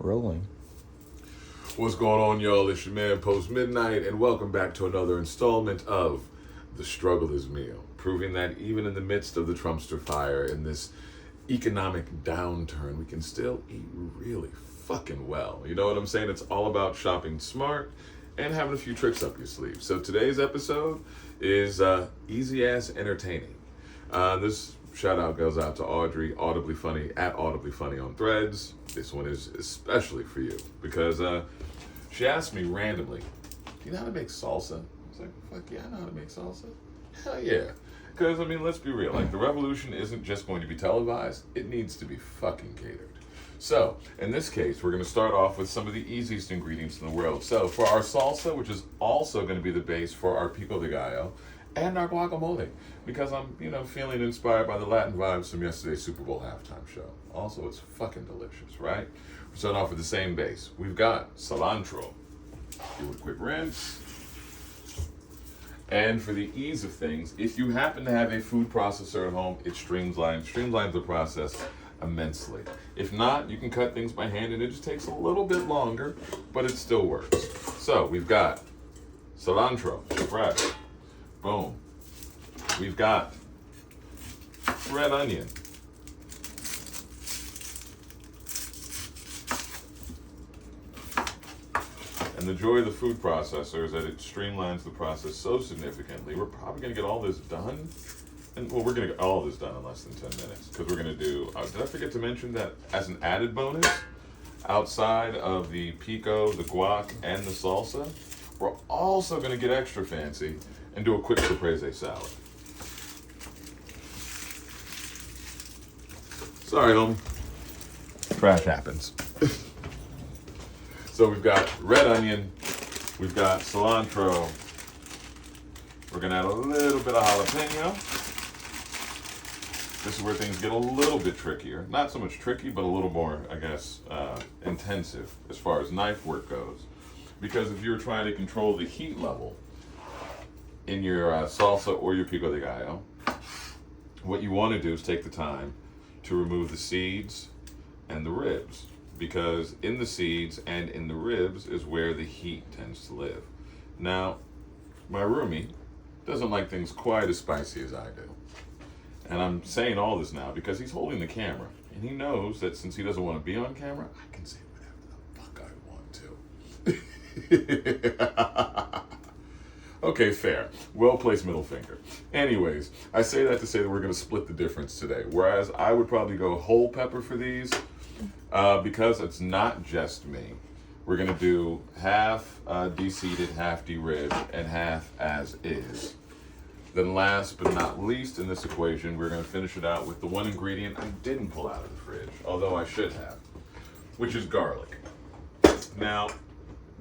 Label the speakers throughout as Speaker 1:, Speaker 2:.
Speaker 1: rolling.
Speaker 2: What's going on, y'all? It's your man Post Midnight, and welcome back to another installment of The Struggle is Meal, proving that even in the midst of the Trumpster fire, in this economic downturn, we can still eat really fucking well. You know what I'm saying? It's all about shopping smart and having a few tricks up your sleeve. So today's episode is easy ass entertaining. This shout out goes out to Audrey, Audibly Funny, at Audibly Funny on Threads. This one is especially for you because she asked me randomly, do you know how to make salsa? I was like, fuck yeah, I know how to make salsa. Hell yeah. Because, I mean, let's be real. Like, the revolution isn't just going to be televised. It needs to be fucking catered. So, in this case, we're going to start off with some of the easiest ingredients in the world. So, for our salsa, which is also going to be the base for our pico de gallo, and our guacamole, because I'm, feeling inspired by the Latin vibes from yesterday's Super Bowl halftime show. Also, it's fucking delicious, right? We're starting off with the same base. We've got cilantro. Do a quick rinse. And for the ease of things, if you happen to have a food processor at home, it streamlines the process immensely. If not, you can cut things by hand and it just takes a little bit longer, but it still works. So we've got cilantro, fresh. Boom. We've got red onion. And the joy of the food processor is that it streamlines the process so significantly. We're probably going to get all this done. And well, we're going to get all of this done in less than 10 minutes. Because we're going to do, did I forget to mention that as an added bonus, outside of the pico, the guac, and the salsa, we're also going to get extra fancy and do a quick caprese salad. Sorry, homie. Trash happens. So we've got red onion, we've got cilantro, we're gonna add a little bit of jalapeno. This is where things get a little bit trickier. Not so much tricky, but a little more, I guess, intensive as far as knife work goes. Because if you're trying to control the heat level in your salsa or your pico de gallo, what you want to do is take the time to remove the seeds and the ribs, because in the seeds and in the ribs is where the heat tends to live. Now, my roomie doesn't like things quite as spicy as I do. And I'm saying all this now because he's holding the camera, and he knows that since he doesn't want to be on camera, I can say whatever the fuck I want to. Okay, fair. Well-placed middle finger. Anyways, I say that to say that we're going to split the difference today. Whereas I would probably go whole pepper for these, because it's not just me. We're going to do half de-seeded, half de-ribbed, and half as is. Then last but not least in this equation, we're going to finish it out with the one ingredient I didn't pull out of the fridge, although I should have, which is garlic. Now,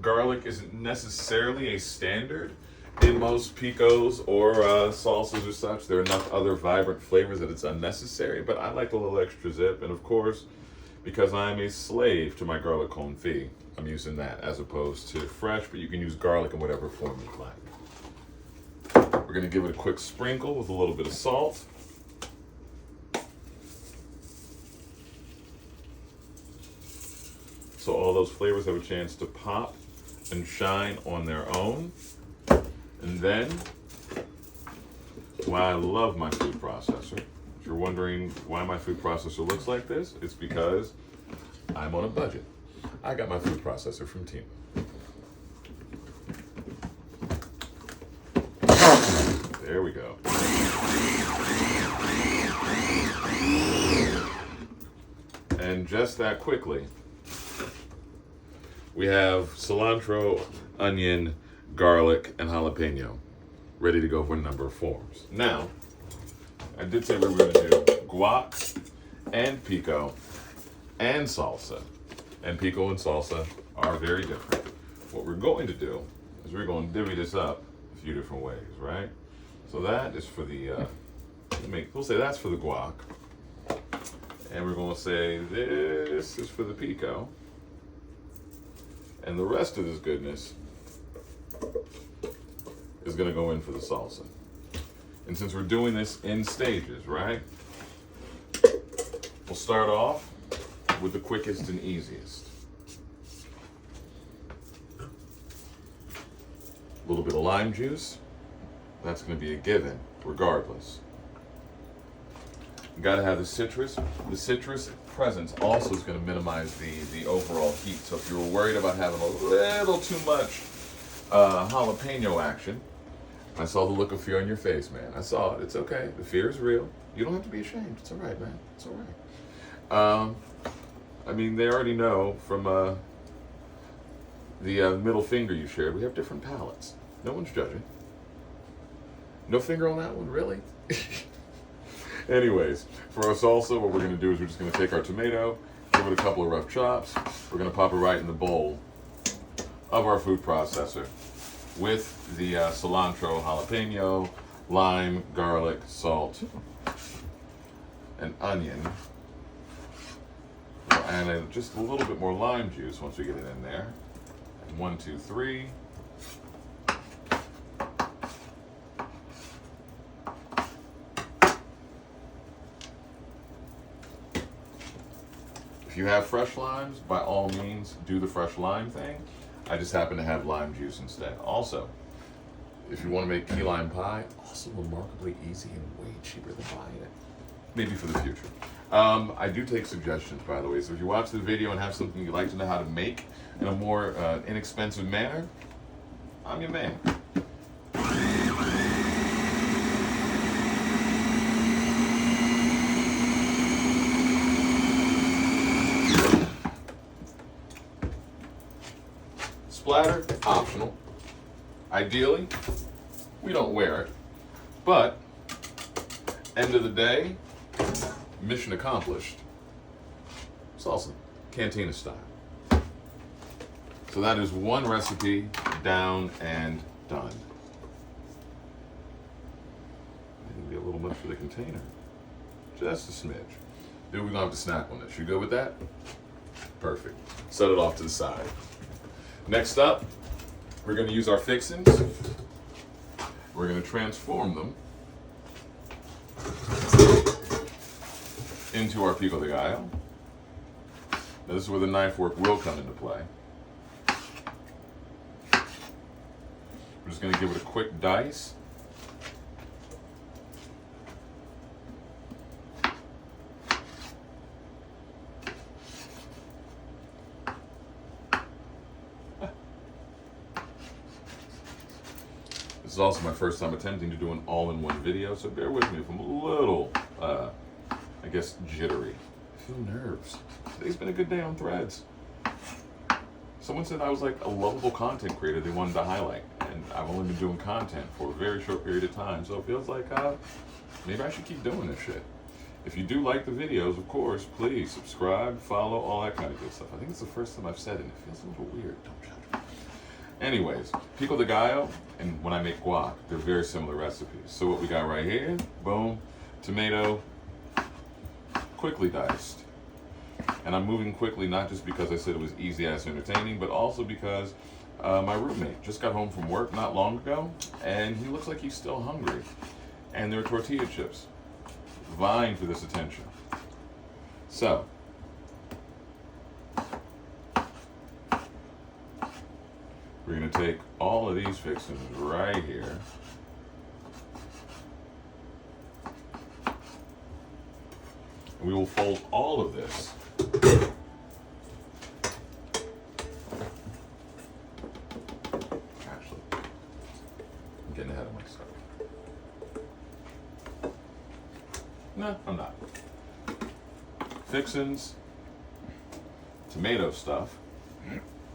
Speaker 2: garlic isn't necessarily a standard in most picos or salsas or such. There are enough other vibrant flavors that it's unnecessary, but I like a little extra zip. And of course, because I'm a slave to my garlic confit, I'm using that as opposed to fresh, but you can use garlic in whatever form you like. We're going to give it a quick sprinkle with a little bit of salt. So all those flavors have a chance to pop and shine on their own. And then, why I love my food processor. If you're wondering why my food processor looks like this, it's because I'm on a budget. I got my food processor from Temu. There we go. And just that quickly, we have cilantro, onion, garlic, and jalapeno ready to go for a number of forms. Now, I did say we were going to do guac and pico and salsa. And pico and salsa are very different. What we're going to do is we're going to divvy this up a few different ways, right? So that is for the, we'll say that's for the guac. And we're going to say this is for the pico. And the rest of this goodness is going to go in for the salsa. And since we're doing this in stages, right? We'll start off with the quickest and easiest. A little bit of lime juice. That's going to be a given, regardless. You got to have the citrus. The citrus presence also is going to minimize the overall heat. So if you were worried about having a little too much jalapeno action, I saw the look of fear on your face, man. I saw it. It's okay. The fear is real. You don't have to be ashamed. It's all right, man. It's all right. I mean, they already know from the middle finger you shared, we have different palates. No one's judging. No finger on that one, really? Anyways, for our salsa, what we're going to do is we're just going to take our tomato, give it a couple of rough chops. We're going to pop it right in the bowl of our food processor with the cilantro, jalapeno, lime, garlic, salt, and onion. We'll add in just a little bit more lime juice once we get it in there. And 1, 2, 3. If you have fresh limes, by all means, do the fresh lime thing. I just happen to have lime juice instead. Also, if you want to make key lime pie, also remarkably easy and way cheaper than buying it. Maybe for the future. I do take suggestions, by the way. So if you watch the video and have something you'd like to know how to make in a more inexpensive manner, I'm your man. Splatter, optional. Ideally, we don't wear it. But, end of the day, mission accomplished. Salsa, cantina style. So that is one recipe down and done. Maybe a little much for the container. Just a smidge. Then we're gonna have to snack on this. You good with that? Perfect. Set it off to the side. Next up, we're going to use our fixins. We're going to transform them into our pico de gallo. Now this is where the knife work will come into play. We're just going to give it a quick dice. This is also my first time attempting to do an all-in-one video, so bear with me if I'm a little, I guess, jittery. I feel nerves. Today's been a good day on Threads. Someone said I was like a lovable content creator they wanted to highlight, and I've only been doing content for a very short period of time, so it feels like maybe I should keep doing this shit. If you do like the videos, of course, please subscribe, follow, all that kind of good stuff. I think it's the first time I've said it, and it feels a little weird. Don't judge me. Anyways, pico de gallo and when I make guac, they're very similar recipes. So what we got right here, boom, tomato, quickly diced. And I'm moving quickly not just because I said it was easy ass entertaining, but also because my roommate just got home from work not long ago, and he looks like he's still hungry. And there are tortilla chips vying for this attention. So, we're going to take all of these fixings right here. And we will fold all of this actually, I'm getting ahead of myself. No, I'm not. Fixins, tomato stuff.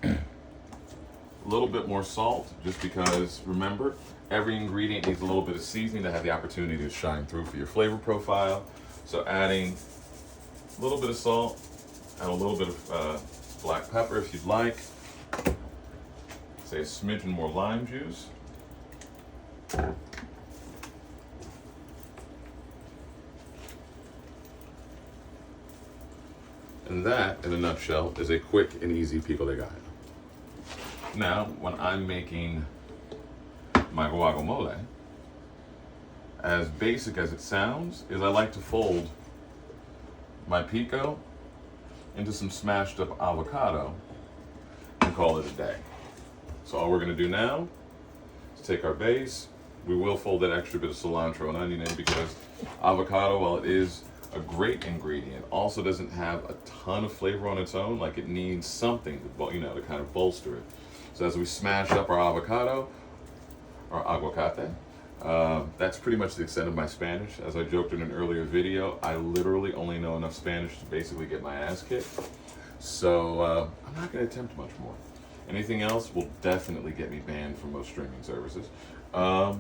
Speaker 2: A little bit more salt, just because, remember, every ingredient needs a little bit of seasoning to have the opportunity to shine through for your flavor profile. So adding a little bit of salt, and a little bit of black pepper if you'd like. Say a smidgen more lime juice. And that, in a nutshell, is a quick and easy pico de gallo. Now, when I'm making my guacamole, as basic as it sounds, is I like to fold my pico into some smashed up avocado and call it a day. So all we're gonna do now to take our base. We will fold that extra bit of cilantro and onion in because avocado, while it is a great ingredient, also doesn't have a ton of flavor on its own. Like, it needs something to, to kind of bolster it. So as we smash up our avocado, or aguacate, that's pretty much the extent of my Spanish. As I joked in an earlier video, I literally only know enough Spanish to basically get my ass kicked. So I'm not going to attempt much more. Anything else will definitely get me banned from most streaming services. Grab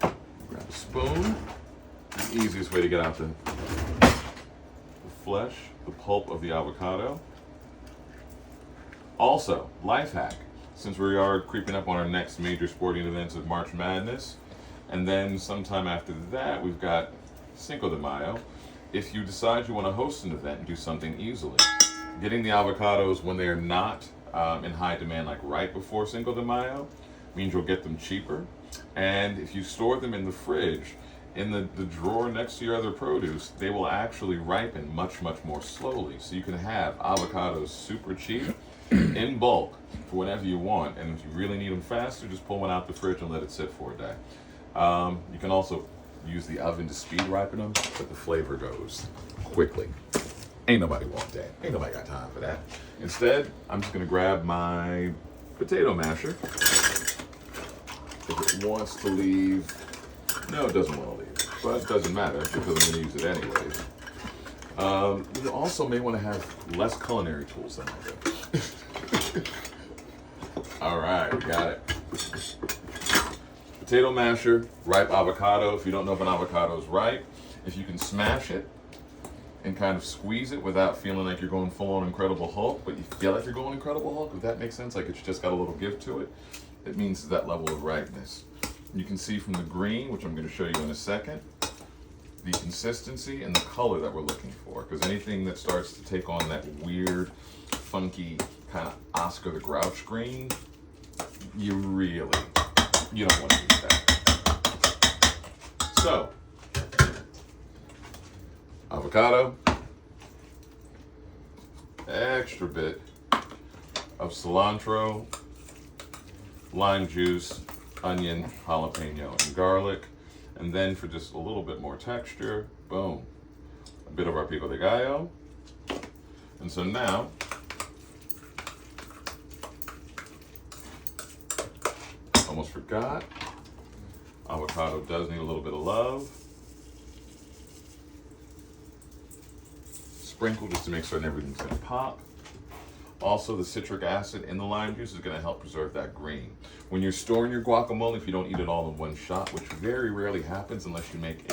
Speaker 2: a spoon. The easiest way to get out the flesh, the pulp of the avocado. Also, life hack. Since we are creeping up on our next major sporting events of March Madness, and then sometime after that, we've got Cinco de Mayo. If you decide you want to host an event and do something easily, getting the avocados when they're not in high demand, like right before Cinco de Mayo, means you'll get them cheaper. And if you store them in the fridge, in the drawer next to your other produce, they will actually ripen much, much more slowly. So you can have avocados super cheap in bulk for whatever you want. And if you really need them faster, just pull one out the fridge and let it sit for a day. You can also use the oven to speed ripen them, but the flavor goes quickly. Ain't nobody want that. Ain't nobody got time for that. Instead, I'm just gonna grab my potato masher. If it wants to leave, no, it doesn't want to leave, but it doesn't matter because I'm gonna use it anyways. You also may want to have less culinary tools than I do. All right, we got it. Potato masher, ripe avocado. If you don't know if an avocado is ripe, if you can smash it and kind of squeeze it without feeling like you're going full on Incredible Hulk, but you feel like you're going Incredible Hulk, if that makes sense, like it's just got a little give to it, it means that level of ripeness. You can see from the green, which I'm going to show you in a second, the consistency and the color that we're looking for. Because anything that starts to take on that weird, funky, kind of Oscar the Grouch green, you don't want to use that. So, avocado, extra bit of cilantro, lime juice, onion, jalapeno, and garlic. And then for just a little bit more texture, boom, a bit of our pico de gallo. And so now, almost forgot, avocado does need a little bit of love. Sprinkle just to make certain everything's gonna pop. Also, the citric acid in the lime juice is gonna help preserve that green. When you're storing your guacamole, if you don't eat it all in one shot, which very rarely happens unless you make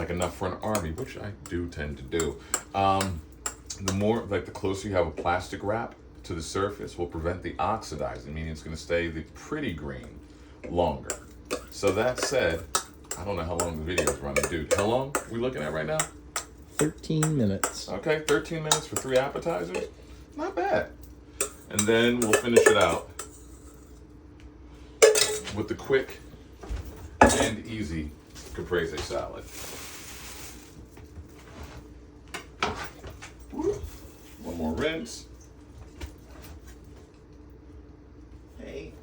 Speaker 2: enough for an army, which I do tend to do, the more, the closer you have a plastic wrap to the surface will prevent the oxidizing, meaning it's gonna stay the pretty green longer. So that said, I don't know how long the video is running. Dude, how long are we looking at right now?
Speaker 1: 13 minutes.
Speaker 2: Okay, 13 minutes for 3 appetizers. Not bad. And then we'll finish it out with the quick and easy caprese salad. One more rinse.
Speaker 3: Hey.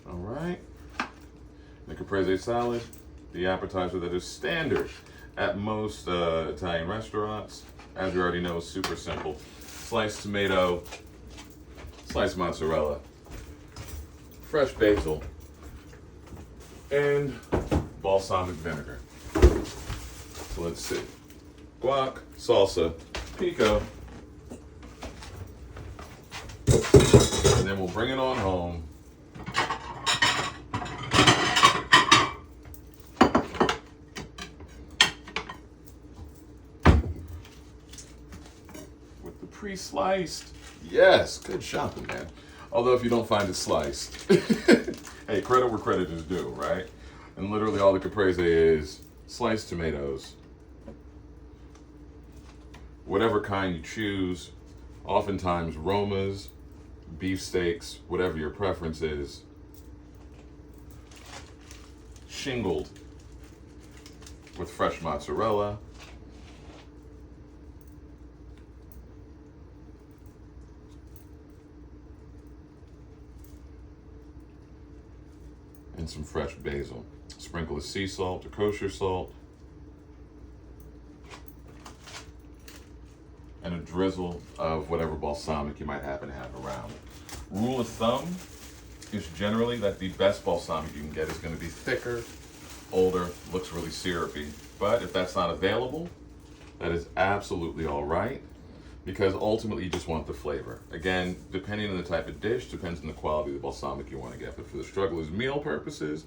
Speaker 2: All right. The caprese salad, the appetizer that is standard at most Italian restaurants. As you already know, is super simple. Sliced tomato, sliced mozzarella, fresh basil, and balsamic vinegar. So let's see. Guac, salsa, pico, and then we'll bring it on home. Pre-sliced. Yes, good shopping, man. Although if you don't find it sliced, hey, credit where credit is due, right? And literally all the caprese is sliced tomatoes, whatever kind you choose, oftentimes Romas, beefsteaks, whatever your preference is, shingled with fresh mozzarella, some fresh basil. Sprinkle of sea salt or kosher salt. And a drizzle of whatever balsamic you might happen to have around. Rule of thumb is generally that the best balsamic you can get is going to be thicker, older, looks really syrupy. But if that's not available, that is absolutely all right, because ultimately you just want the flavor. Again, depending on the type of dish, depends on the quality of the balsamic you want to get. But for the strugglers' meal purposes,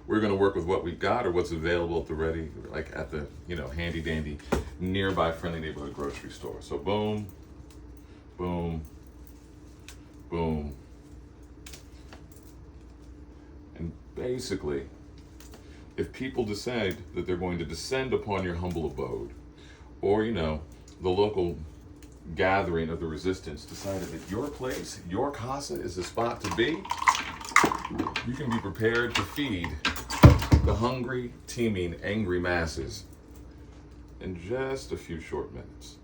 Speaker 2: we're going to work with what we've got or what's available at the ready, like at the, handy dandy, nearby friendly neighborhood grocery store. So boom, boom, boom. And basically, if people decide that they're going to descend upon your humble abode, or, the local gathering of the resistance decided that your place, your casa is the spot to be, you can be prepared to feed the hungry, teeming, angry masses in just a few short minutes.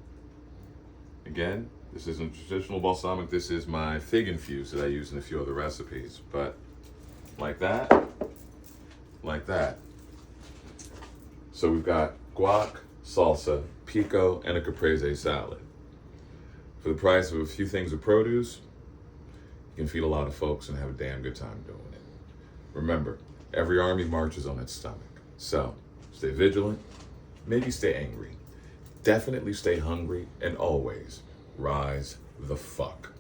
Speaker 2: Again, this isn't traditional balsamic, this is my fig infused that I use in a few other recipes, but like that. So we've got guac, salsa, pico, and a caprese salad. For the price of a few things of produce, you can feed a lot of folks and have a damn good time doing it. Remember, every army marches on its stomach. So, stay vigilant, maybe stay angry, definitely stay hungry, and always rise the fuck